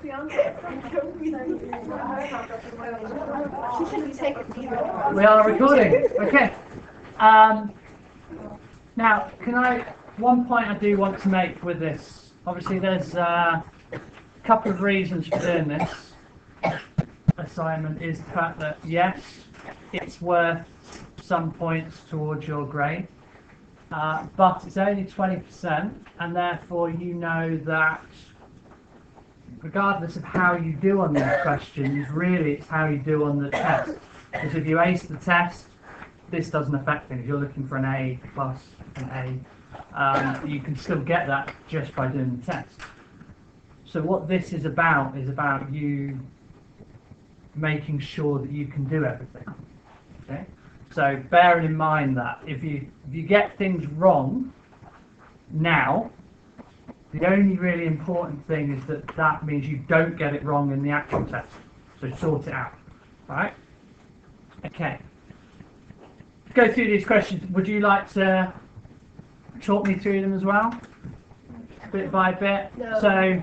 We are recording. Okay. Now, one point I do want to make with this. Obviously, there's a couple of reasons for doing this assignment. Is the fact that yes, it's worth some points towards your grade, but it's only 20%, and therefore you know that regardless of how you do on these questions, really it's how you do on the test. Because if you ace the test, this doesn't affect things. You're looking for an A plus an A. You can still get that just by doing the test. So what this is about you making sure that you can do everything. Okay? So bearing in mind that if you get things wrong now, the only really important thing is that means you don't get it wrong in the actual test. So sort it out. Right? Okay. To go through these questions, would you like to talk me through them as well? Bit by bit. No. So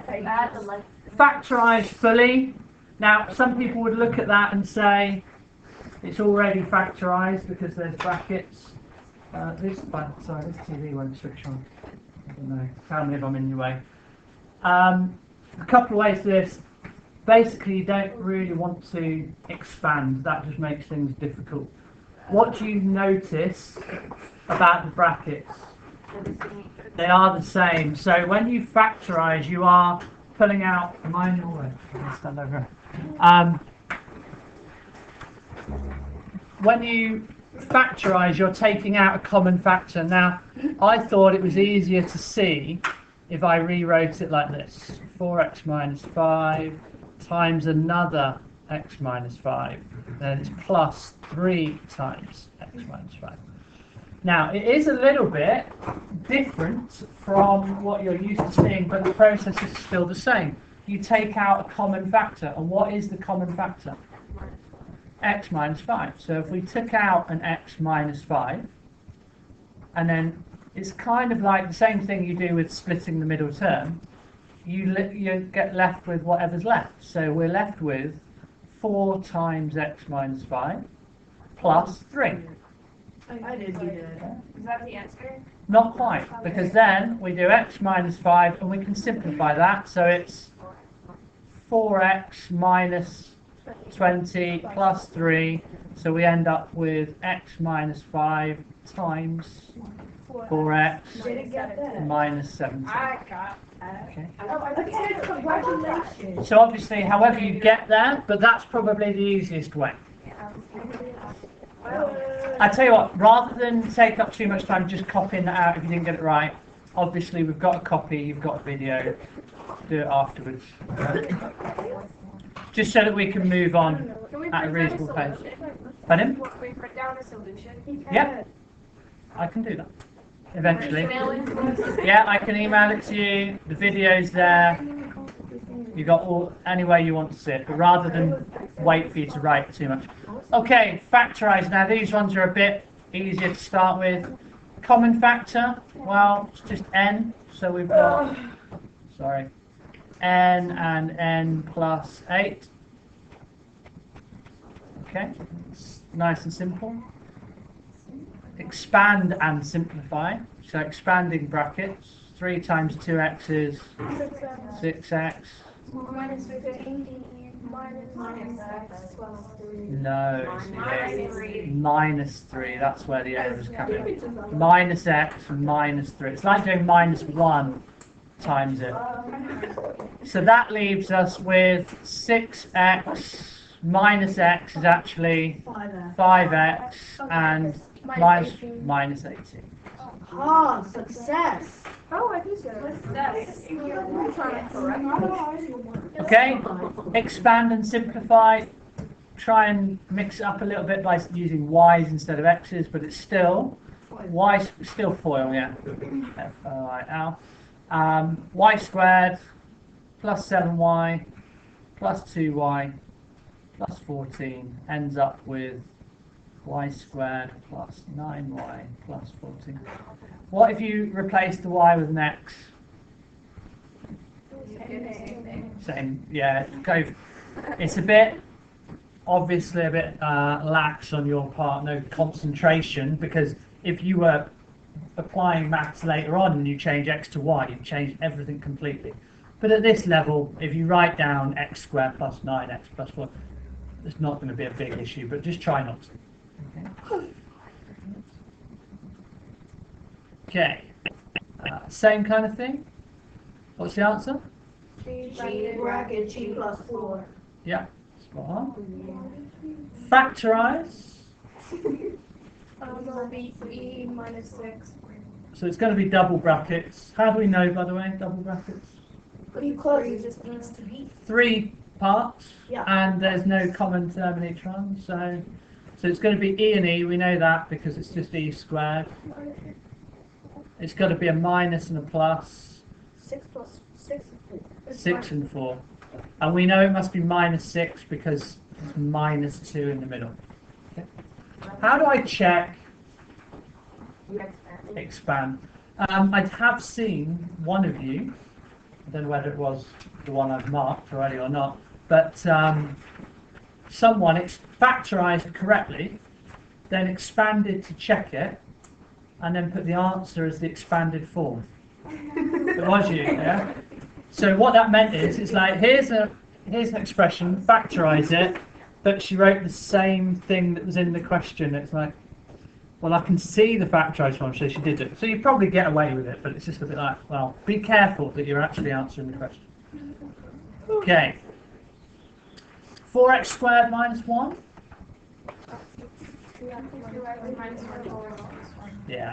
factorise fully. Now some people would look at that and say it's already factorised because there's brackets. This TV won't switch on. I don't know. Tell me if I'm in your way. A couple of ways to this. Basically, you don't really want to expand. That just makes things difficult. What do you notice about the brackets? They are the same. So when you factorise, you are pulling out. Mine your way. Stand over. When you factorise, you're taking out a common factor. Now, I thought it was easier to see if I rewrote it like this. 4x minus 5 times another x minus 5. Then it's plus 3 times x minus 5. Now, it is a little bit different from what you're used to seeing, but the process is still the same. You take out a common factor. And what is the common factor? X minus 5. So if we took out an x minus 5, and then it's kind of like the same thing you do with splitting the middle term, you get left with whatever's left. So we're left with 4 times x minus 5 plus 3. I didn't do that. Is that the answer? Not quite, because then we do x minus 5 and we can simplify that. So it's 4x minus 20 plus 3, so we end up with x minus 5 times 4x minus 17. Okay. Congratulations. So obviously, however you get there, but that's probably the easiest way. I tell you what, rather than take up too much time just copying that out if you didn't get it right, obviously we've got a copy, you've got a video, do it afterwards. Just so that we can move on at a reasonable pace. Pardon? Can we print down a solution? Yeah, I can do that. Eventually. Yeah, I can email it to you. The video's there. You got any way you want to see it, but rather than wait for you to write too much. Okay, factorise. Now these ones are a bit easier to start with. Common factor. Well, it's just n. So we've got. Sorry. N and n plus 8. Okay, it's nice and simple. Expand and simplify. So expanding brackets. 3 times 2x is 6x. Minus 15 minus x plus 3. No, minus 3. That's where the error is coming. Minus x and minus 3. It's like doing minus 1 times it. So that leaves us with 6x minus x is actually 5x and minus 18. Ah, success! Oh, I do success. Okay, expand and simplify. Try and mix it up a little bit by using y's instead of x's, but it's still y, still FOIL, yeah. F-O-I-L. Y squared plus 7y plus 2y plus 14 ends up with y squared plus 9y plus 14. What if you replace the y with an x? Same, yeah. Go. It's a bit, obviously a bit lax on your part, no concentration, because if you were applying maths later on and you change x to y, you've changed everything completely. But at this level, if you write down x squared plus 9x plus 4, it's not going to be a big issue, but just try not to. Okay. Same kind of thing. What's the answer? G bracket G plus 4. Yeah, spot on. Factorize. It'll be 3 minus 6. So it's going to be double brackets. How do we know, by the way, double brackets? Because It just needs to be. 3 parts, Yeah. and there's no common term in each one. So it's going to be e and e. We know that because it's just e squared. It's got to be a minus and a plus. 6 plus 6 is 6 and 4. And we know it must be minus 6 because it's minus 2 in the middle. Okay. How do I check expand? I have seen one of you, I don't know whether it was the one I've marked already or not, but someone factorized correctly, then expanded to check it, and then put the answer as the expanded form. It was you, yeah? So what that meant is, it's like, here's an expression, factorize it, but she wrote the same thing that was in the question. It's like, well, I can see the factorized form, so she did it. So you probably get away with it, but it's just a bit like, well, be careful that you're actually answering the question. Okay. 4x squared minus 1? Yeah.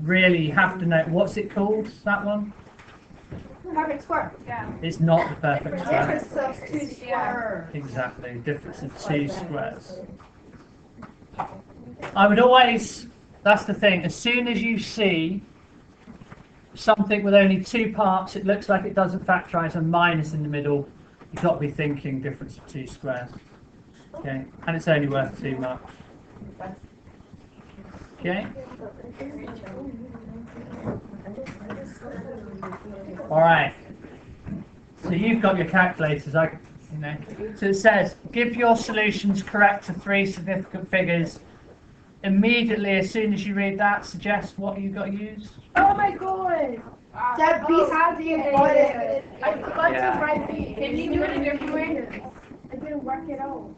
Really, you have to know, what's it called, that one? perfect square. Yeah. It's not the perfect square. Difference of 2 squares. Exactly, difference of 2 squares. I would always, that's the thing, as soon as you see something with only 2 parts, it looks like it doesn't factorize, a minus in the middle, you've got to be thinking difference of 2 squares. Okay, and it's only worth 2 marks. Okay. All right. So you've got your calculators. So it says, give your solutions correct to 3 significant figures. Immediately, as soon as you read that, suggest what you've got to use. Oh my god! That beats how do you I forgot Yeah. to write B. Can you do it a different way? I didn't work it out.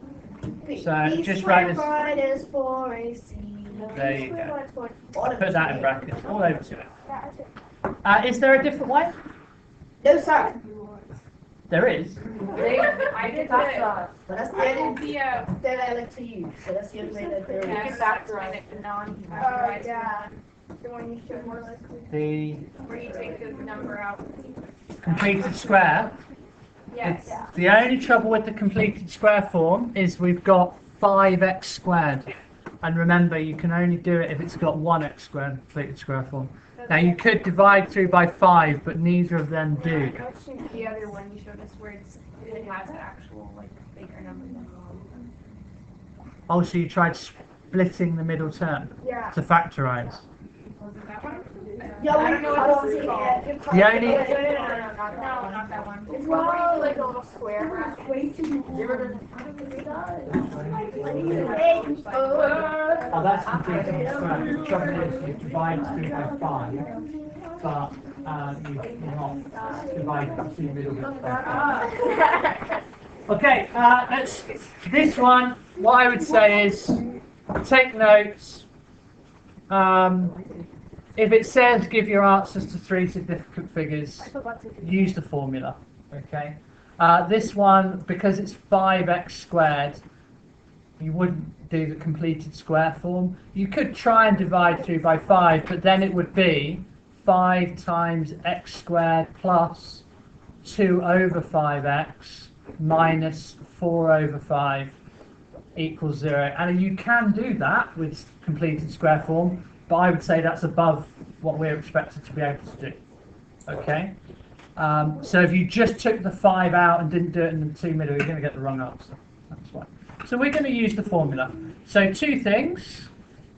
So B just squared write this. minus 4AC. There you squared go. minus 4. I'll put that in brackets, all over to it. Is there a different way? No, sir. There is. I did that. But that's the I only did the, that I like to use. So that's the only way that there you is. can factorize it to non-factorized. yeah. The one you showed more likely. The Where you take the number out. completed square. Yes. The only trouble with the completed square form is we've got 5x squared. And remember, you can only do it if it's got 1x squared completed square form. Now you could divide through by 5, but neither of them do. The other one you showed us where it has an actual like bigger number. Also, you tried splitting the middle term Yeah. to factorize. Was it that one? Yeah, I don't know what this is called. The only- No, not that one. It's well, like a little square. way too Oh, that's completed square. The trouble is you divide through by 5, but you're not dividing through the middle bit by 5. Okay, this one, what I would say is, take notes. If it says give your answers to 3 significant figures, use the formula, okay? This one, because it's 5x squared, you wouldn't do the completed square form. You could try and divide through by 5, but then it would be 5 times x squared plus 2 over 5x minus 4 over 5 equals 0. And you can do that with completed square form, but I would say that's above what we're expected to be able to do. Okay? So if you just took the 5 out and didn't do it in the 2 middle, you're going to get the wrong answer. That's why. So we're going to use the formula. So 2 things.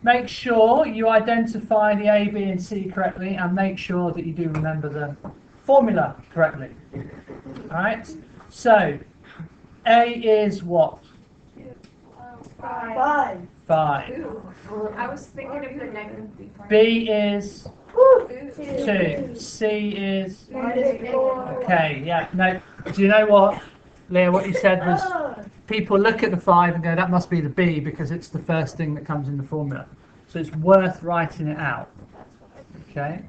Make sure you identify the A, B and C correctly, and make sure that you do remember the formula correctly. Alright, so A is what? 5. 5. Ooh. I was thinking of the negative B part. B is Ooh. 2. C is... -4. Okay, yeah, no. Do you know what, Leah, what you said was people look at the 5 and go, that must be the B because it's the first thing that comes in the formula. So it's worth writing it out. Okay,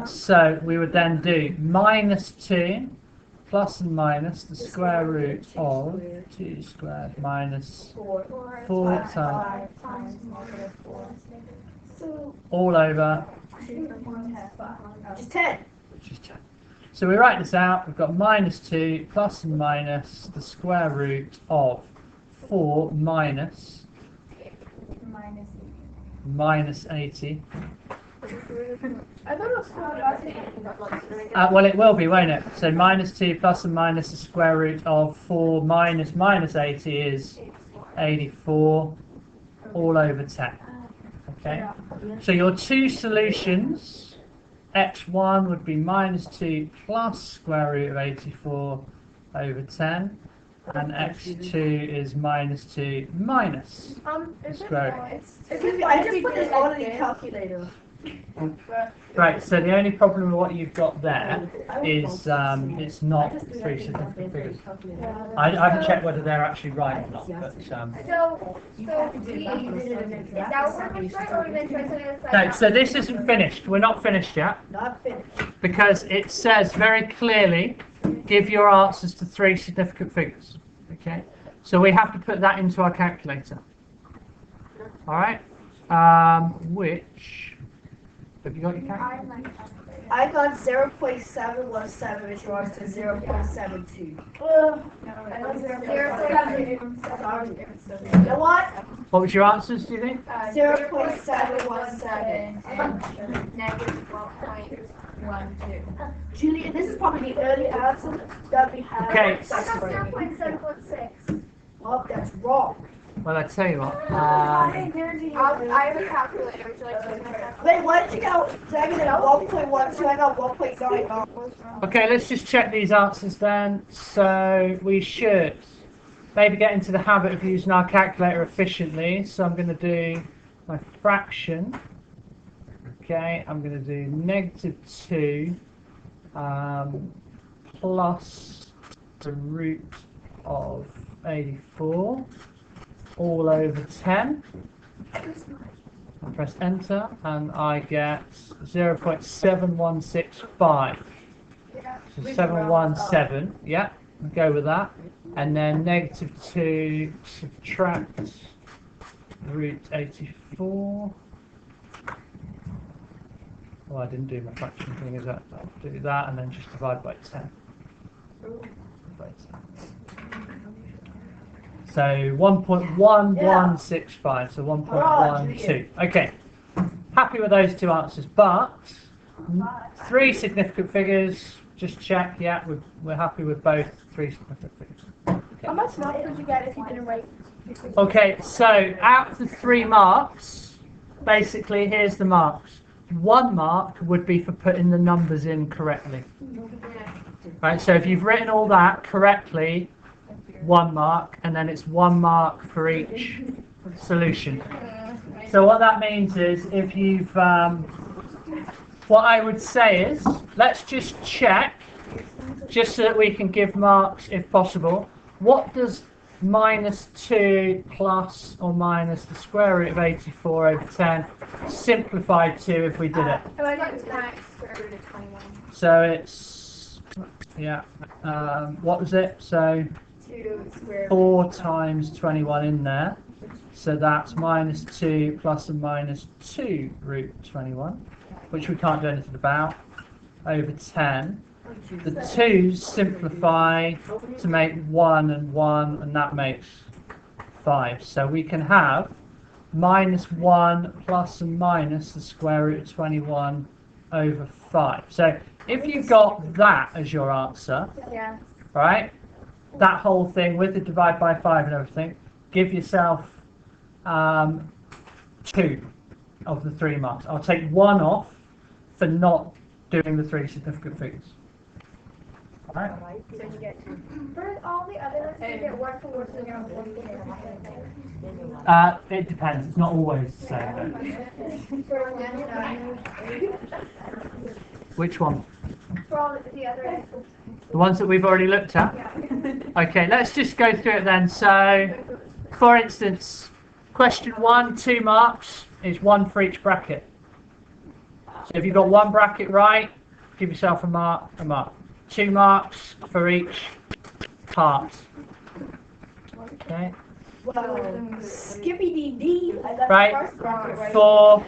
so we would then do -2 plus and minus the square root of 2 squared minus 4 times all over Just 10. just 10. So we write this out, we've got -2 plus and minus the square root of 4 minus 80. I thought it was Well, it will be, won't it? So -2 plus and minus the square root of 4 minus -80 is 84 all over 10. Okay? So your two solutions, x1 would be -2 plus square root of 84 over 10, and x2 is -2 minus the square root. I just put this on the calculator. Right, so the only problem with what you've got there is it's not three significant figures. I haven't checked whether they're actually right or not, but Is that what we're trying, or are we then trying something else? no, so this isn't finished. We're not finished yet Not finished. because it says very clearly give your answers to three significant figures. Okay, so we have to put that into our calculator. All right, which have you got your calculator? I got 0.717, which was to 0.72. You know what? What was your answers, do you think? 0.717. and -12.12. Julia, this is probably the early answer that we have. Okay. Oh, that's wrong. Well, I tell you what. I have a calculator. Would you like to use my calculator? Wait, what did you go? Dragon at 1.12, I got 1.99. Okay, let's just check these answers then. So we should maybe get into the habit of using our calculator efficiently. So I'm going to do my fraction. Okay, I'm going to do -2 plus the root of 84 all over 10. I press enter and I get 0.7165. So 717, yeah, I'll go with that. And then -2 subtract root 84. Well, I didn't do my fraction thing, is that? I'll do that and then just divide by 10. By 10. So 1.1165, so 1.12. Okay, happy with those two answers, but three significant figures, just check, yeah, we're happy with both three significant figures. How much marks would you get if you didn't write? Okay, so out of the 3 marks, basically here's the marks. 1 mark would be for putting the numbers in correctly. Right, so if you've written all that correctly, 1 mark, and then it's 1 mark for each solution. So what that means is if you've, what I would say is, let's just check, just so that we can give marks if possible. What does -2 plus or minus the square root of 84 over 10 simplified to if we did it? So it's, yeah, what was it? So 4 times 21 in there, so that's -2 plus and minus 2 root 21, which we can't do anything about, over 10. The 2's simplify to make 1 and 1, and that makes 5. So we can have -1 plus and minus the square root of 21 over 5. So if you've got that as your answer, right, that whole thing with the divide by 5 and everything, give yourself 2 of the 3 marks. I'll take 1 off for not doing the three significant figures. Right? So you get for all the other ones, you get 1 for 1 0 1 for It depends. It's not always the same. for Which one? for all the other The ones that we've already looked at? Okay, let's just go through it then. So, for instance, question 1, 2 marks is 1 for each bracket. So if you've got one bracket right, give yourself a mark, 2 marks for each part. Okay. Whoa. Skippy DD. I got Right. the first bracket right. For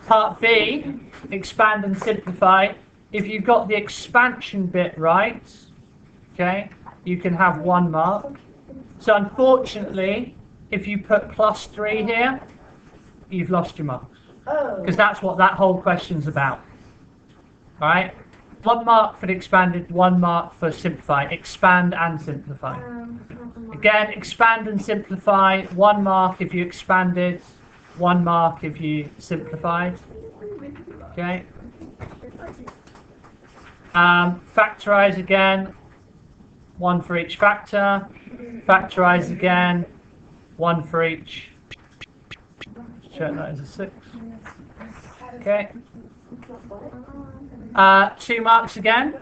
part B, expand and simplify, if you've got the expansion bit right, okay, you can have 1 mark. So unfortunately, if you put +3 here, you've lost your marks. Oh. Because that's what that whole question's about. Alright? 1 mark for the expanded, 1 mark for simplify. Expand and simplify. Again, expand and simplify. 1 mark if you expanded, 1 mark if you simplified. Okay? Factorize again. 1 for each factor. Factorize again. 1 for each. Check that as a 6. Okay. 2 marks again.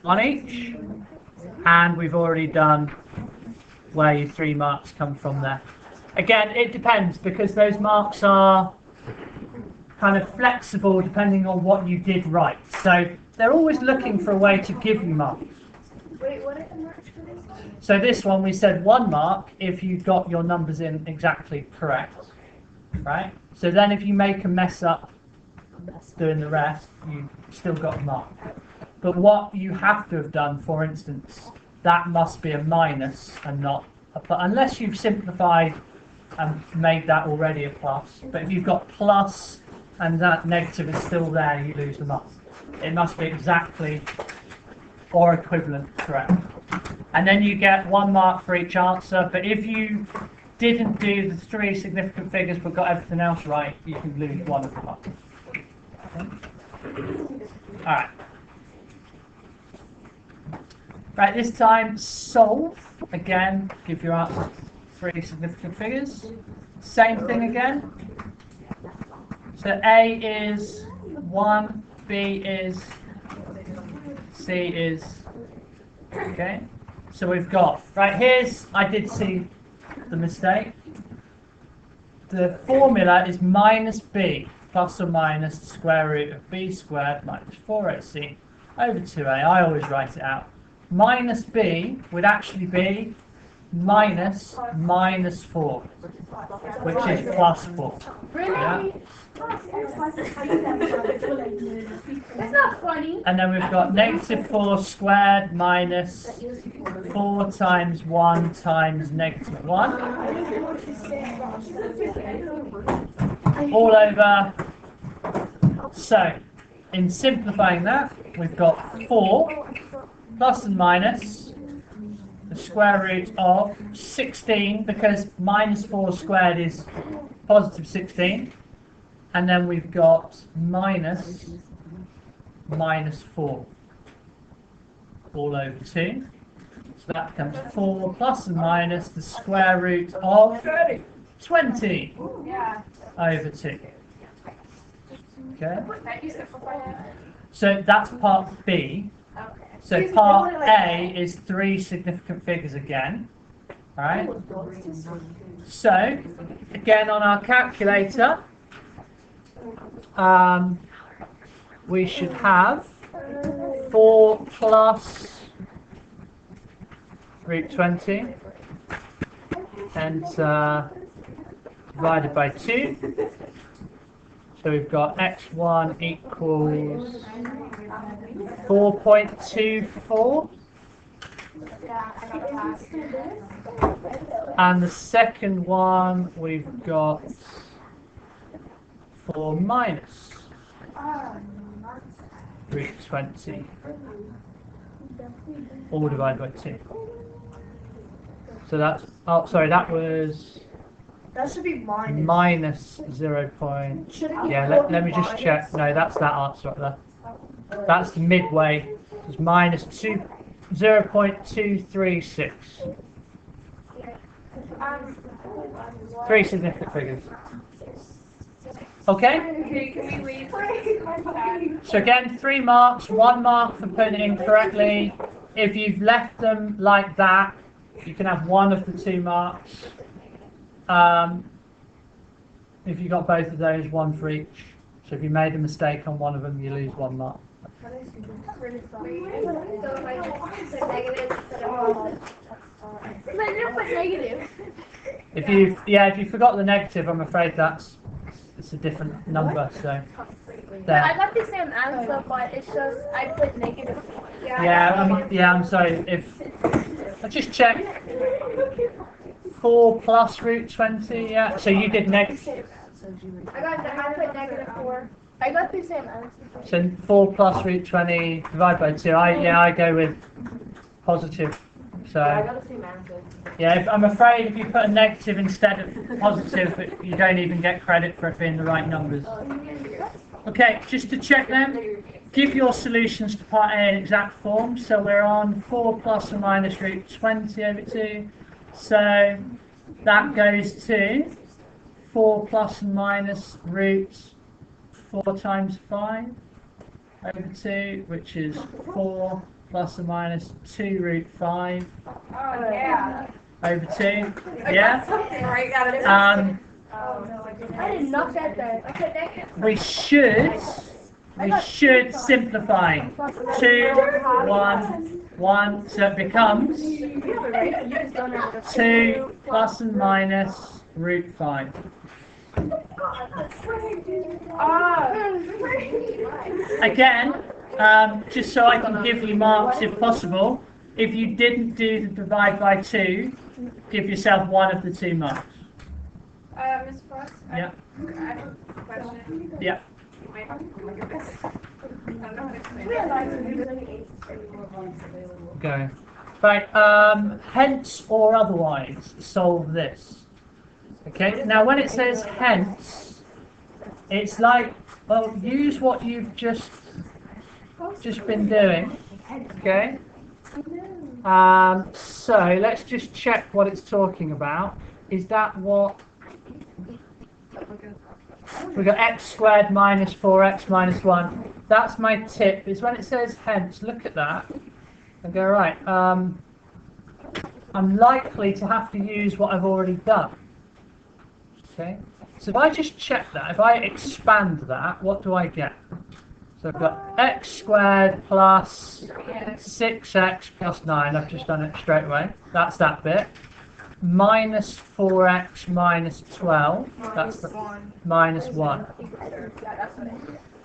1 each. And we've already done where your 3 marks come from there. Again, it depends because those marks are kind of flexible depending on what you did right. So they're always looking for a way to give you marks. Wait, what are the marks for this one? So this one we said 1 mark if you got your numbers in exactly correct, right? So then if you make a mess up doing the rest, you still got a mark. But what you have to have done, for instance, that must be a minus and not a plus, unless you've simplified and made that already a plus. But if you've got plus and that negative is still there, you lose the mark. It must be exactly or equivalent correct. And then you get 1 mark for each answer. But if you didn't do the 3 significant figures but got everything else right, you can lose 1 of the marks. Okay. Alright. Right, this time solve. Again, give your answer 3 significant figures. Same thing again. So A is 1, B is, C is, okay. So we've got, right, I did see the mistake. The formula is minus B plus or minus the square root of B squared minus 4AC over 2A. I always write it out. Minus B would actually be minus 4, which is plus 4. Yeah? That's not funny. And then we've got negative 4 squared minus 4 times 1 times negative 1. All over. So, in simplifying that, we've got 4 plus and minus the square root of 16, because minus 4 squared is positive 16. And then we've got minus 4 all over 2. So that becomes 4 plus and minus the square root of 20 over 2. Okay? So that's part B. So part A is 3 significant figures again. Alright? So, again on our calculator, we should have 4 plus root 20 and divided by 2. So we've got x1 equals 4.24. And the second one we've got 4 minus root 20, all divided by 2. So that's, oh sorry, that was That should be minus. minus 0. Should it be Yeah, 4 let me just minus? check. No, that's that answer right there. That's the midway. It's minus 0.236. Three significant figures. Okay? Okay, can we read? So again, 3 marks, 1 mark for putting it in correctly. If you've left them like that, you can have 1 of the 2 marks. If you got both of those, 1 for each. So if you made a mistake on one of them, you lose 1 mark. If you forgot the negative, I'm afraid it's a different number. So I there. got the same answer, but it's just I put negative. I'm sorry. If I just check 4 plus root 20. Yeah. So you did negative. I put negative 4. I got the same answer. So 4 plus root 20 divided by 2. I go with positive. So got the same answer. yeah, I'm afraid if you put a negative instead of positive, you don't even get credit for it being the right numbers. Okay, just to check them, give your solutions to part A in exact form. So we're on 4 plus or minus root 20 over 2. So that goes to 4 plus and minus root 4 times 5 over 2, which is 4 plus or minus 2 root 5 Oh, yeah. over 2. Yeah? Something right out of it. I did not get that. I put negative. We should simplify. 2, 1, 1, so it becomes 2 plus and minus root 5. Again, just so I can give you marks if possible, if you didn't do the divide by 2, give yourself 1 of the 2 marks. Ms. Frost? Yeah. I have a question. Yeah. Go. Right, hence or otherwise, solve this. Okay, now when it says hence, it's like, well, use what you've just been doing. Okay? So let's just check what it's talking about. Is that what we've got? X squared minus 4x minus 1. That's my tip, is when it says hence, look at that and go, right, I'm likely to have to use what I've already done. Okay, so if I just check that, if I expand that, what do I get? So I've got x squared plus 6x plus 9, I've just done it straight away, that's that bit. Minus 4x minus 12, that's the minus 1.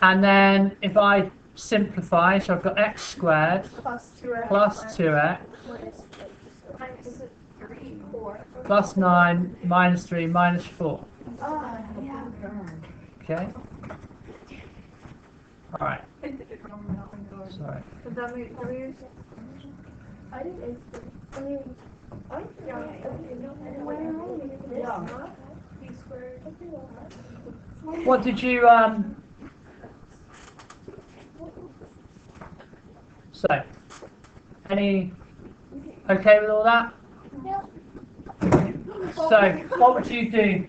And then if I simplify, so I've got x squared plus 2x plus 9 minus 3 minus 4. Okay. Alright. Sorry. What did you say? Any okay with all that? So, what would you do?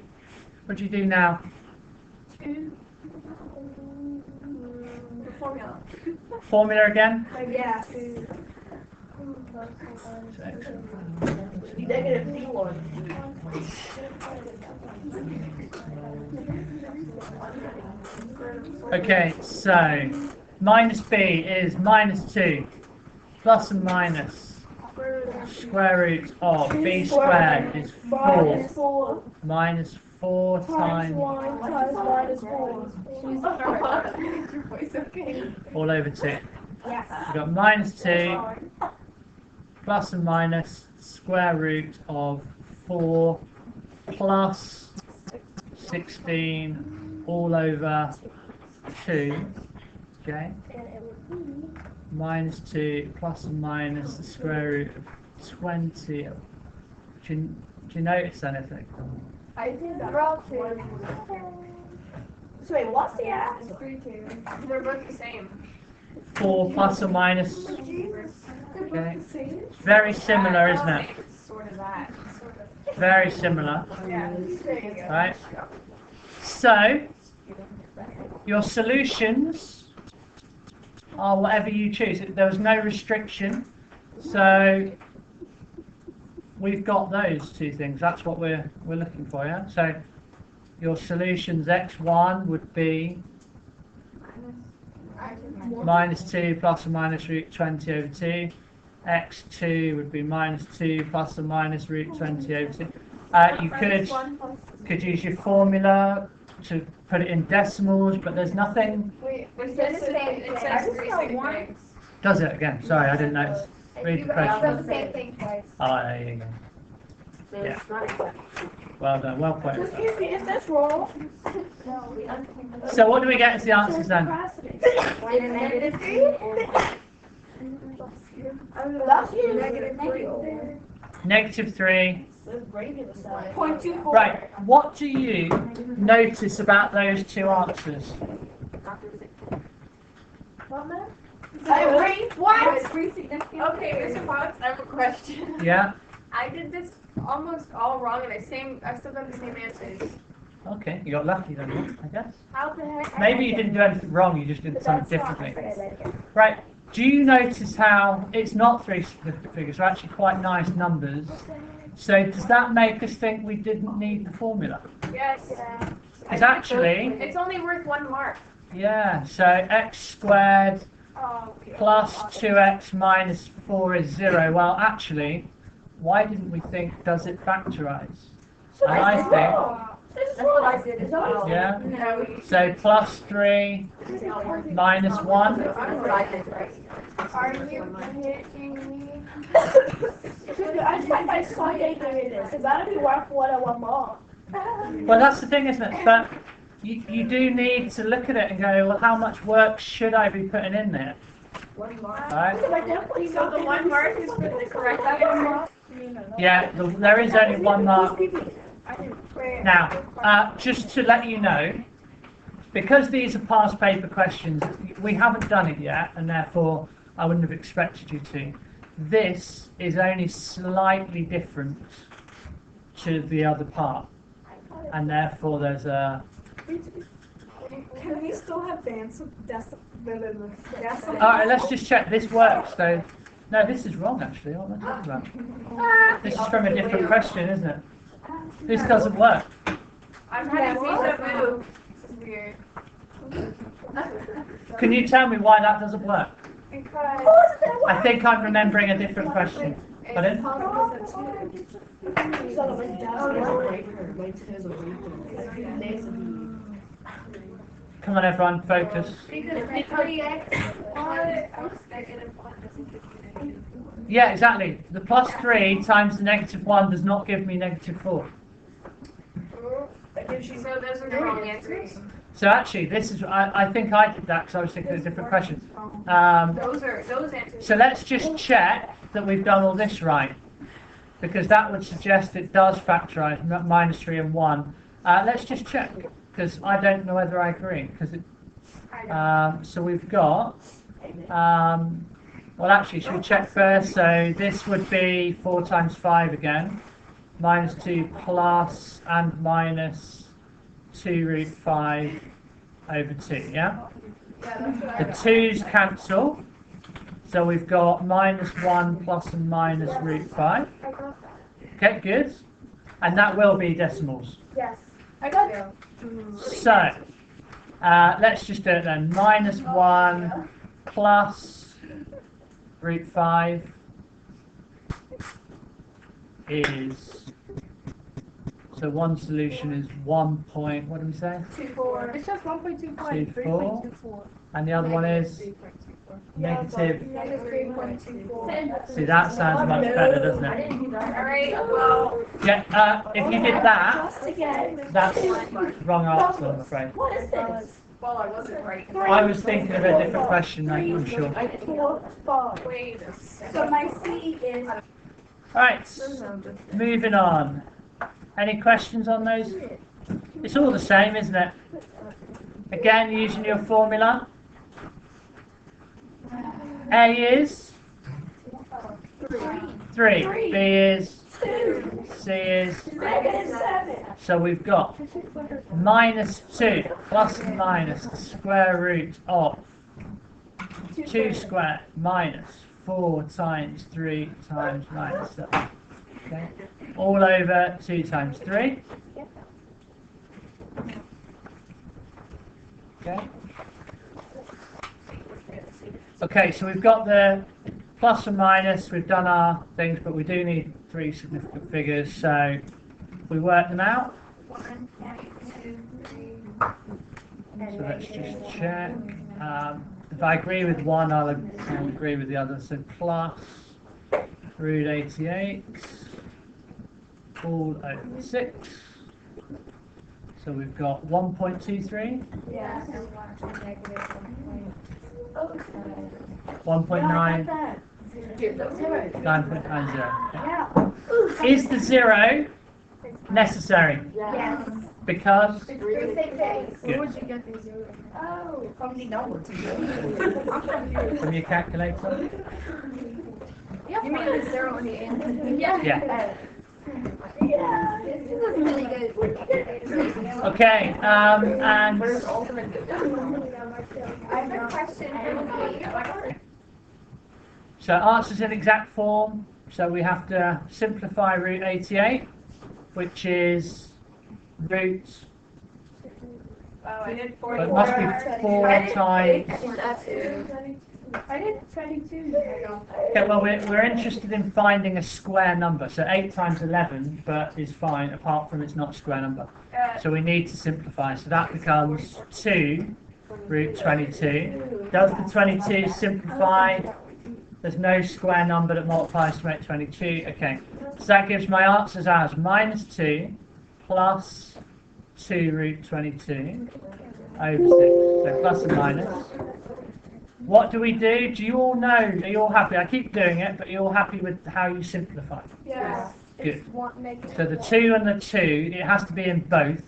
What do you do now? Formula. Formula again? Yeah. Negative D1. Okay, so minus b is minus 2 plus and minus square root of b squared is 4 minus 4 times all over 2. We've got minus 2 plus and minus square root of 4 plus 16 all over 2. Okay. Minus 2 plus and minus the square root of 20. Do you notice anything? I did that. We're all two. So wait, what's the ask? It's 3-2. They're both the same. 4 plus or minus. Jesus. Okay. Very similar, isn't it? It's sort of that. Sort of. Very similar. Yeah. There you go. Right. So, your solutions are whatever you choose. There was no restriction. So, we've got those two things. That's what we're looking for, yeah? So, your solutions x1 would be minus 2 plus or minus root 20 over 2. x2 would be minus 2 plus or minus root 20 over 2. You could use your formula to put it in decimals, but there's nothing. Wait, It says the same it thing. says three second things. Does it again? Sorry, I didn't notice. Read the You said question. the same thing twice. Oh, there you go. Yeah. Well done. Well put. Excuse me, is this wrong? So what do we get as the answers then? That's you. Negative 3. There's gravy on the side. 0.24. Right. What do you notice about those two answers? What, man? What? Okay, Mr. Fox, I have a question. Yeah. I did this almost all wrong, and I still got the same answers. Okay. You got lucky then, I guess. How the heck? Maybe you didn't do anything wrong. You just did something differently. Right. Do you notice how it's not three significant figures? They're actually quite nice numbers. So does that make us think we didn't need the formula? Yes. It's actually, It's only worth 1 mark. yeah, so x squared Oh, okay. plus 2x minus 4 is 0. Well, actually, why didn't we think, does it factorize? And I think, That's what I did. yeah, No, so plus 3 minus 1. Are you hitting me? I just find my Sunday doing this. Because that'd be worth 1 more. Well, that's the thing, isn't it? But you do need to look at it and go, well, how much work should I be putting in there? Right? So the 1 mark is for the correct answer? Yeah, there is only 1 mark. Now, just to let you know, because these are past paper questions, we haven't done it yet, and therefore I wouldn't have expected you to. This is only slightly different to the other part, and therefore there's a... Can we still have decimals? Alright, let's just check. This works, though. No, this is wrong, actually. What am I talking about? This is from a different question, isn't it? This doesn't work. I'm having deja vu. This is weird. Can you tell me why that doesn't work? Because I think I'm remembering a different question. Pardon? Come on, everyone, focus. Yeah, exactly. The plus 3 times the negative 1 does not give me negative 4. So those are the wrong answers. So actually, this is, I think I did that because I was thinking of a different question. Those answers. So let's just check that we've done all this right, because that would suggest it does factorize minus 3 and 1. Let's just check, because I don't know whether I agree. Because so we've got, well actually, should we check first? So this would be 4 times 5 again, minus 2 plus and minus 2 root 5 over 2, yeah? The 2's cancel. So we've got minus 1 plus and minus root 5. Okay, good. And that will be decimals. Yes. I got it. So, let's just do it then. Minus 1 plus root 5 is... So one solution is 1 point, what do we say? 2.4. It's just 1.25. 3.4. And the other one is negative. -3.24. See, that sounds much better, doesn't it? Alright, well, Yeah, if you did that, Just again. that's wrong answer, I'm afraid. What is this? well, I wasn't right. I was thinking of a different question, I'm sure. 4, 5. Wait a second. So my C is Alright, moving on. Any questions on those? It's all the same, isn't it? Again, using your formula. A is 3. B is 2. C is. -7. So we've got -2 plus and minus the square root of 2 squared minus 4 times 3 times minus 7. Okay, all over 2 times 3. Okay. Okay, so we've got the plus and minus, we've done our things, but we do need 3 significant figures, so we work them out. 1, 2, 3. So let's just check. If I agree with one, I'll agree with the other. So plus root 88 all over 6. So we've got 1.23, Yes. 1.9, Yeah. 9.90. Yeah. Is the 0 necessary? Yes. Because 368. Good. Would you get these? Oh. From the number. from your calculator? You mean the 0 in the end? Yeah. Yeah. This is really good. Okay, and ultimate good? I have a question. so answers in exact form. So we have to simplify root 88, which is root. I did But it must be 4 times. I did 22. Okay, well, we're interested in finding a square number. So 8 times 11, but is fine, apart from it's not a square number. So we need to simplify. So that becomes 2 root 22. Does the 22 simplify? There's no square number that multiplies to make 22. Okay, so that gives my answers as -2 plus 2 root 22 over 6. So plus and minus. What do we do? Do you all know? Are you all happy? I keep doing it, but are you all happy with how you simplify? Yes. Good. So the 2 and the 2, it has to be in both.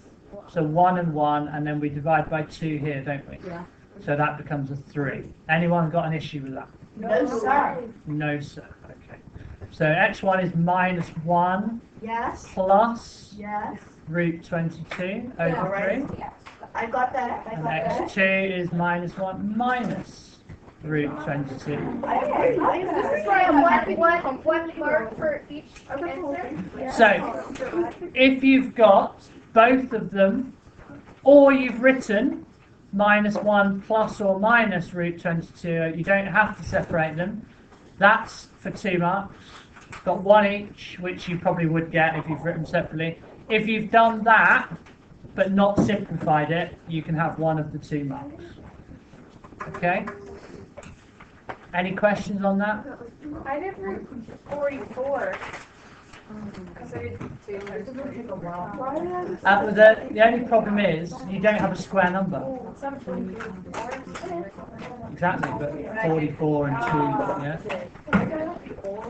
So 1 and 1, and then we divide by 2 here, don't we? Yeah. So that becomes a 3. Anyone got an issue with that? No, sir. No, sir. Okay. So x1 is -1 Yes. plus Yes. root 22 over 3. I got that. I And got that. x2 is -1 minus root 22. This is why One mark for each answer? So, if you've got both of them, or you've written -1 plus or minus root 22, you don't have to separate them. That's for 2 marks. Got 1 each, which you probably would get if you've written separately. If you've done that, but not simplified it, you can have 1 of the 2 marks. Okay? Any questions on that? I did root 44. Because I did 2. The only problem is you don't have a square number. Exactly, but 44 and 2, yeah?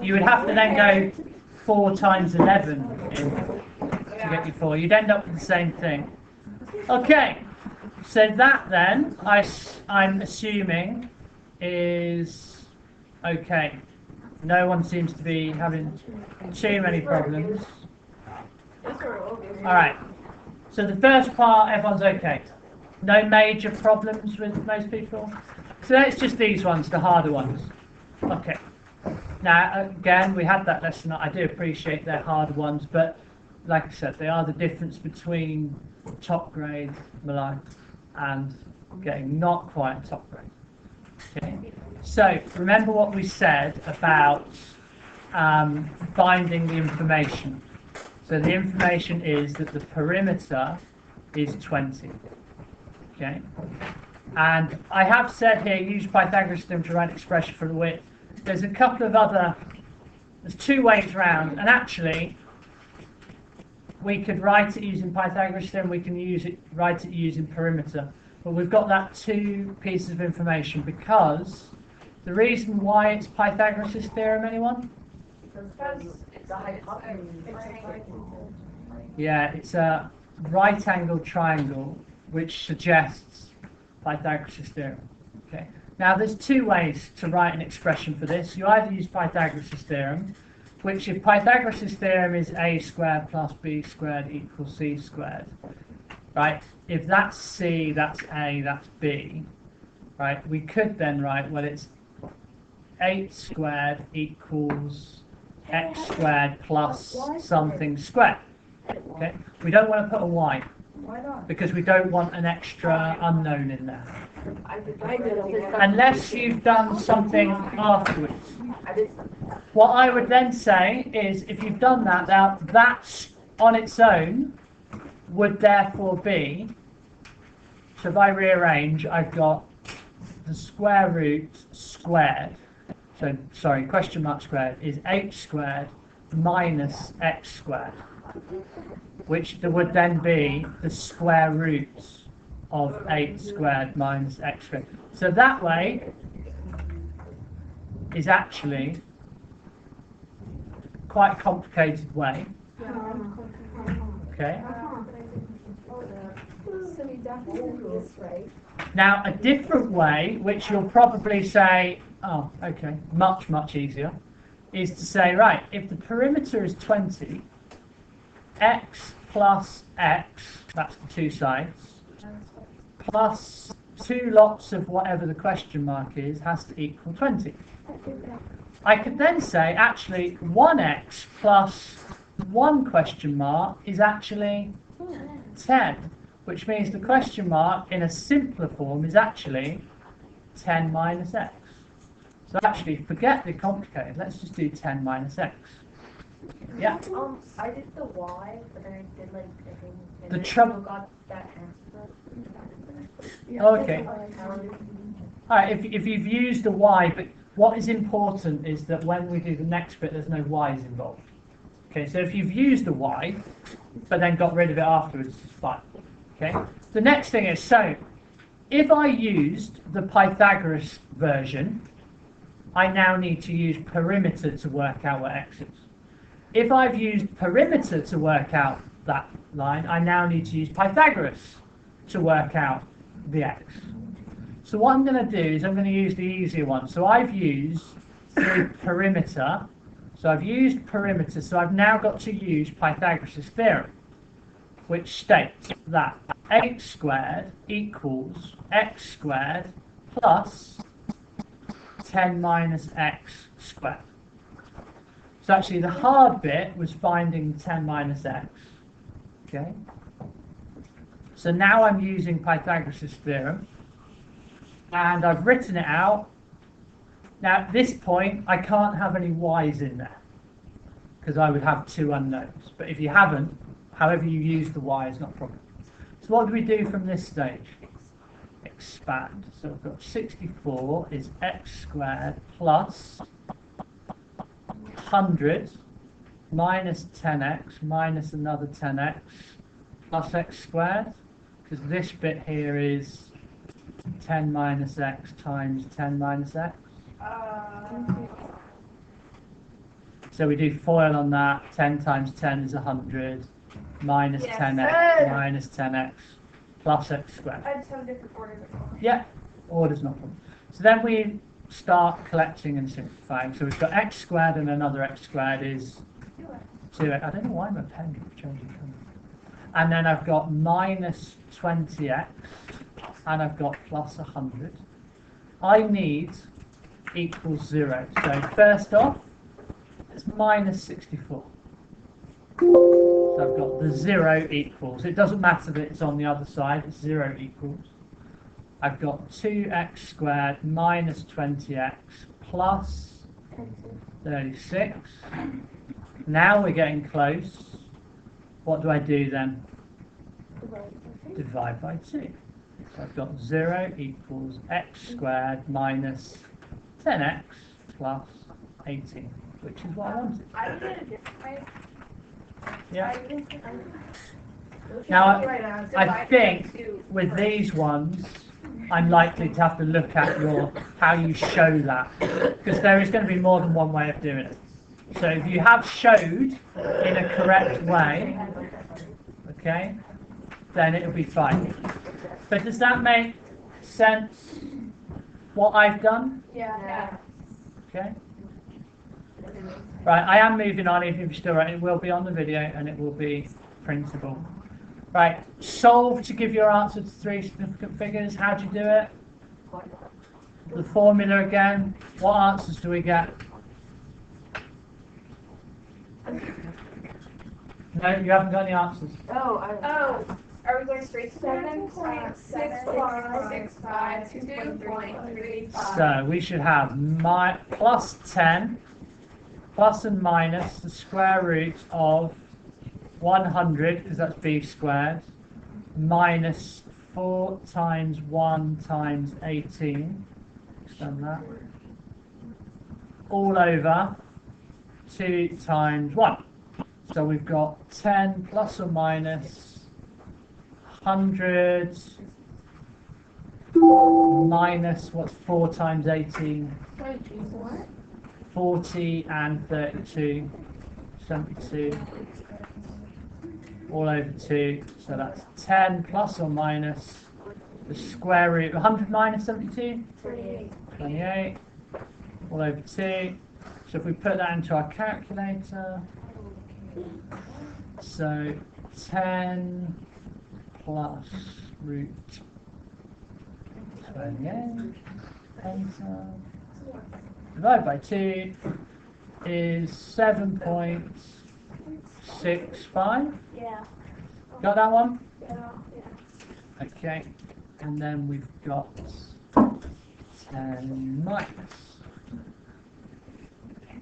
You would have to then go 4 times 11 to get your 4. You'd end up with the same thing. Okay, so that then, I'm assuming, is okay. No one seems to be having too many problems. Alright, so the first part, everyone's okay. No major problems with most people. So that's just these ones, the harder ones. Okay. Now, again, we had that lesson. I do appreciate they're harder ones, but like I said, they are the difference between top grade Malay and getting not quite top grade. Okay. So, remember what we said about finding the information. So the information is that the perimeter is 20. Okay. And I have said here, use Pythagoras theorem to write an expression for the width. There's a couple of there's 2 ways round, and actually we could write it using Pythagoras theorem, we can write it using perimeter. But we've got that 2 pieces of information because the reason why it's Pythagoras' theorem, anyone? Because it's a hypotenuse. Yeah, it's a right-angled triangle which suggests Pythagoras' theorem. Okay. Now there's two ways to write an expression for this. You either use Pythagoras' theorem, which if Pythagoras' theorem is a squared plus b squared equals c squared, right? If that's c, that's a, that's b, right? We could then write, well, it's 8 squared equals x squared plus something squared. Okay? We don't want to put a y Why not? because we don't want an extra unknown in there. I did Unless you've done something afterwards. What I would then say is, if you've done that, now that on its own would therefore be, so if I rearrange, I've got the square root squared, so sorry, question mark squared is 8 squared minus x squared, which there would then be the square roots of 8 squared minus x squared. So that way is actually quite a complicated way. Okay. So we definitely do this right. Now a different way, which you'll probably say, oh, okay, much easier, is to say, right, if the perimeter is 20, x plus x, that's the two sides, plus 2 lots of whatever the question mark is, has to equal 20. I could then say, actually, 1x plus 1 question mark is actually 10, which means the question mark in a simpler form is actually 10 minus x. So actually, forget the complicated, let's just do 10 minus x. Yeah. I did the Y, but then I did like I think and The then I trouble- still got that answer. Okay. Alright, if you've used a y, but what is important is that when we do the next bit, there's no y's involved. Okay, so if you've used a y, but then got rid of it afterwards, it's fine. Okay. The next thing is, so if I used the Pythagoras version, I now need to use perimeter to work out what x is. If I've used perimeter to work out that line, I now need to use Pythagoras to work out the x. So what I'm going to do is I'm going to use the easier one. So I've used the perimeter. So I've used perimeter, so I've now got to use Pythagoras' theorem, which states that 8 squared equals x squared plus 10 minus x squared. So actually the hard bit was finding 10 minus x. Okay. So now I'm using Pythagoras' theorem, and I've written it out. Now at this point I can't have any y's in there because I would have 2 unknowns. But if you haven't, however you use the y is not a problem. So what do we do from this stage? Expand. So I've got 64 is x squared plus 100 minus 10x minus another 10x plus x squared, because this bit here is 10 minus x times 10 minus x. So we do FOIL on that. 10 times 10 is 100 minus Yes. 10x minus 10x plus x squared. I just have a different order. That's all. Yeah, order's not problem. So then we start collecting and simplifying. So we've got x squared and another x squared is 2x. I don't know why my pen keeps changing colour. And then I've got minus 20x and I've got plus 100. I need equals 0. So first off, it's minus 64. So I've got the 0 equals. It doesn't matter that it's on the other side, it's 0 equals. I've got 2x squared minus 20x plus 36. Now we're getting close. What do I do then? Divide by 2. So I've got 0 equals x squared minus 10x plus 18, which is what I wanted. I did it a different way. Yeah. I didn't think Now, right now. I think with these ones, I'm likely to have to look at how you show that, because there is going to be more than one way of doing it. So if you have showed in a correct way, okay, then it'll be fine. But does that make sense, what I've done? Yeah. Okay. Right, I am moving on, even if you're still right, it will be on the video and it will be printable. Right, solve to give your answer to 3 significant figures. How do you do it? The formula again. What answers do we get? No, you haven't got any answers. Oh, Are we going straight to 7.65652.35. So we should have plus 10 plus and minus the square root of 100, because that's b squared, minus 4 times 1 times 18, done that, all over 2 times 1. So we've got 10 plus or minus 100 minus what's 4 times 18? 40 and 32, 72, all over 2, so that's 10 plus or minus the square root, 100 minus 72? 28, all over 2, so if we put that into our calculator, so 10 plus root 28, enter. Divided by 2 is 7.65. Yeah. Got that one? Yeah. Okay. And then we've got 10 minus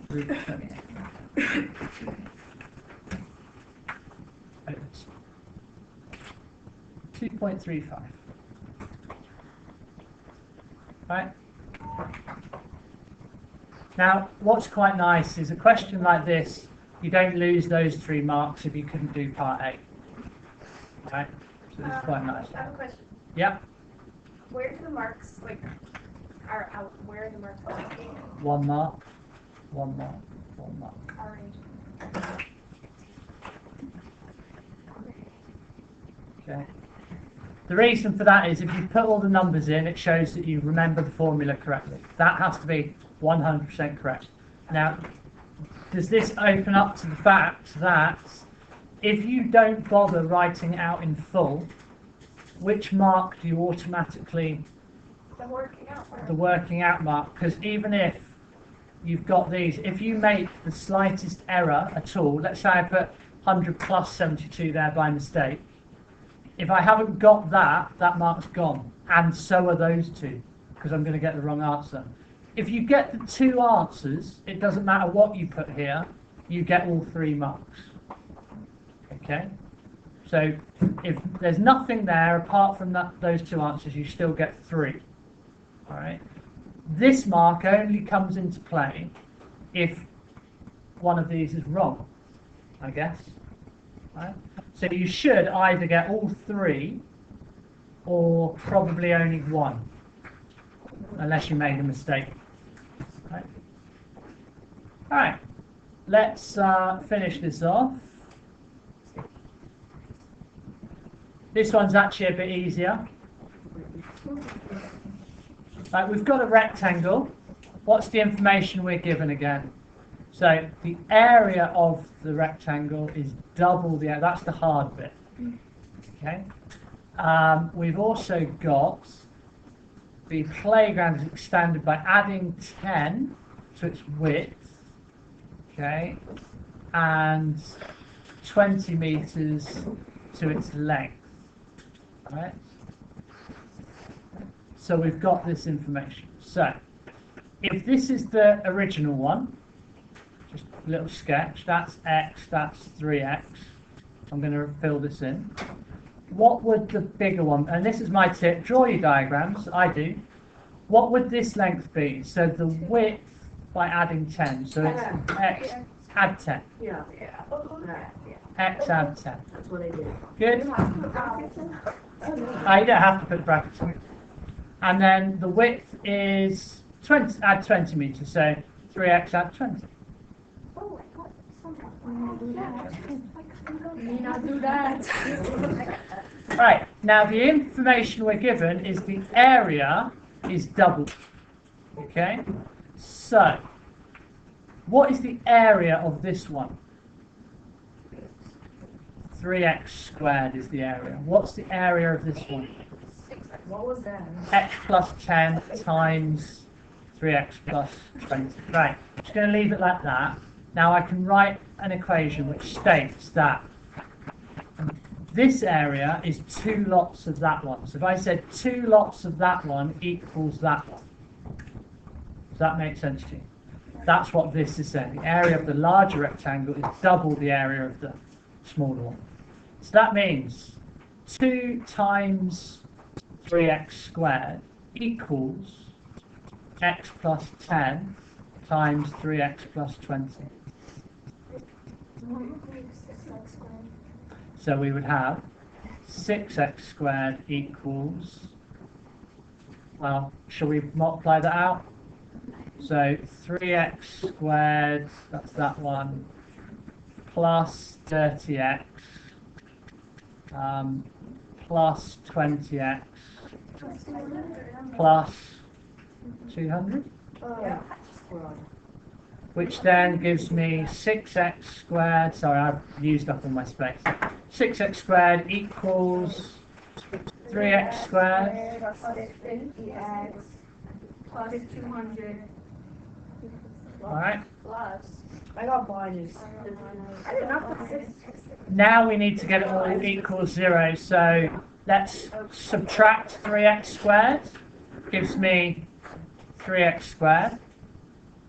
root 28. 2.35. Right? Now, what's quite nice is a question like this, you don't lose those 3 marks if you couldn't do part A. Right? So it's quite nice. I have a question. Yeah, Where's the marks, like, are out, where are the marks located? 1 mark, 1 mark, 1 mark. Orange. Okay. The reason for that is if you put all the numbers in, it shows that you remember the formula correctly. That has to be 100% correct. Now, does this open up to the fact that if you don't bother writing it out in full, which mark do you automatically, The working out part. the working out mark? Because even if you've got these, if you make the slightest error at all, let's say I put 100 plus 72 there by mistake, if I haven't got that, that mark's gone, and so are those 2, because I'm going to get the wrong answer. If you get the 2 answers, it doesn't matter what you put here, you get all 3 marks. Okay? So if there's nothing there apart from those 2 answers, you still get 3. All right? This mark only comes into play if one of these is wrong, I guess. Right? So you should either get all 3 or probably only 1, unless you made a mistake. Right? All right, let's finish this off. This one's actually a bit easier. Right, we've got a rectangle. What's the information we're given again? So the area of the rectangle is double the area. That's the hard bit. Okay. We've also got the playground is extended by adding 10 to its width. Okay. And 20 meters to its length. All right. So we've got this information. So if this is the original one, just a little sketch, that's x, that's 3x. I'm going to fill this in. What would the bigger one, and this is my tip, draw your diagrams, I do. What would this length be? So the width by adding 10, so it's x add 10. Yeah. X add 10. That's what I did. Good? You don't have to put brackets on it. And then the width is 20, add 20 meters, so 3x add 20. Oh, I got some Not do that. Right, now the information we're given is the area is doubled. Okay? So, what is the area of this one? 3x squared is the area. What's the area of this one? What was that? X plus 10 times 3x plus 20. Right, just going to leave it like that. Now I can write an equation which states that this area is 2 lots of that one. So if I said 2 lots of that one equals that one. Does that make sense to you? That's what this is saying. The area of the larger rectangle is double the area of the smaller one. So that means 2 times 3x squared equals x plus 10 times 3x plus 20. So we would have 6x squared equals, well, shall we multiply that out? So 3x squared, that's that one, plus 30x, plus 20x, plus 200, which then gives me 6x squared, sorry I've used up all my space, 6x squared equals 3x squared, Plus 200. alright. I got minus. I did not put 6. Now we need to get it all equals 0, so let's subtract 3x squared, gives me 3x squared,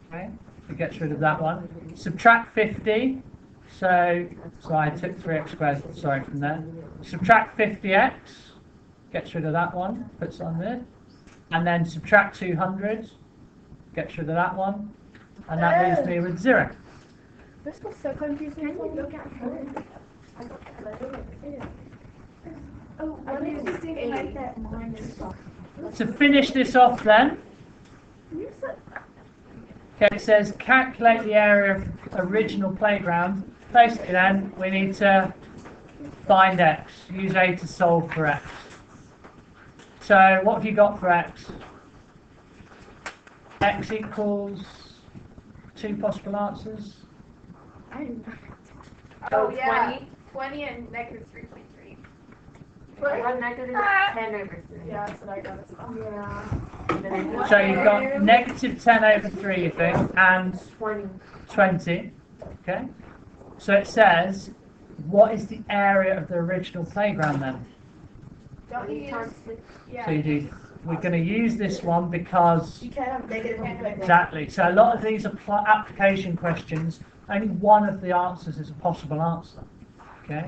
okay, it gets rid of that one. Subtract 50, so I took 3x squared, sorry, from there. Subtract 50x, gets rid of that one, puts it on there. And then subtract 200, gets rid of that one, and that leaves me with 0. This was so confusing. Can you look at her? Oh, what is this thing like that? To finish this off then, okay, it says calculate the area of original playground. Basically then, we need to find x, use a to solve for x. So what have you got for x? X equals 2 possible answers. Oh, yeah. 20 and negative 3.3. Or negative 10 over 3. Yeah, that's what I got. Yeah. So you've got negative 10 over 3, you think, and 20. 20. Okay. So it says, what is the area of the original playground then? Don't you use... Yeah. So you do. We're going to use this one because You can't have negative on exactly. So a lot of these application questions, only one of the answers is a possible answer. Okay.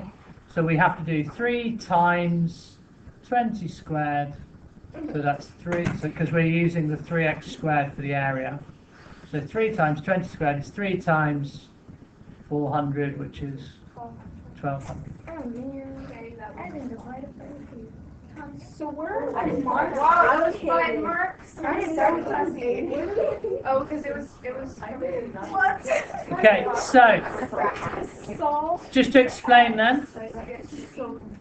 So we have to do 3 times 20 squared. So that's 3. So because we're using the 3x squared for the area. So 3 times 20 squared is 3 times 400, which is 1200. Oh man. Okay, that I one. didn't know why to play. So where? I didn't mark. Wow, I was five kidding. marks. I didn't know class 8. Oh, because it was. What? Okay, so So. just to explain then,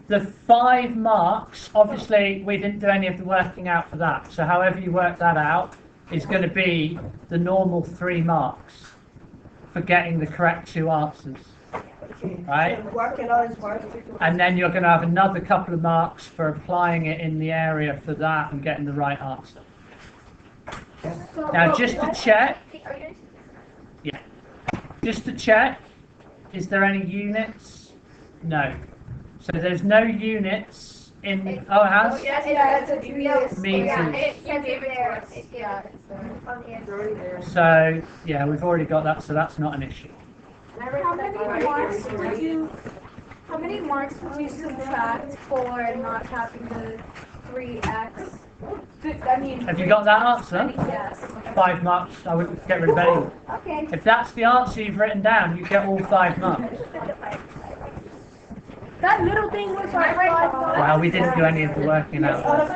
the 5 marks, obviously we didn't do any of the working out for that. So however you work that out is going to be the normal 3 marks for getting the correct 2 answers. Right? Work it out as hard. And then you're going to have another couple of marks for applying it in the area for that and getting the right answer. Now just to check, just to check, is there any units? No. So there's no units in, oh it has? Yeah, it's a 3. Meters. You gave it to us. Yeah, it's there. On the answer. So yeah, we've already got that, so that's not an issue. How many marks would you subtract for not having the 3x? I mean, Have you got that answer? yes. 5 marks, I wouldn't get rid of any. Okay. If that's the answer you've written down, you get all 5 marks. That little thing was like right. Well, we didn't do any of the working out. Oh,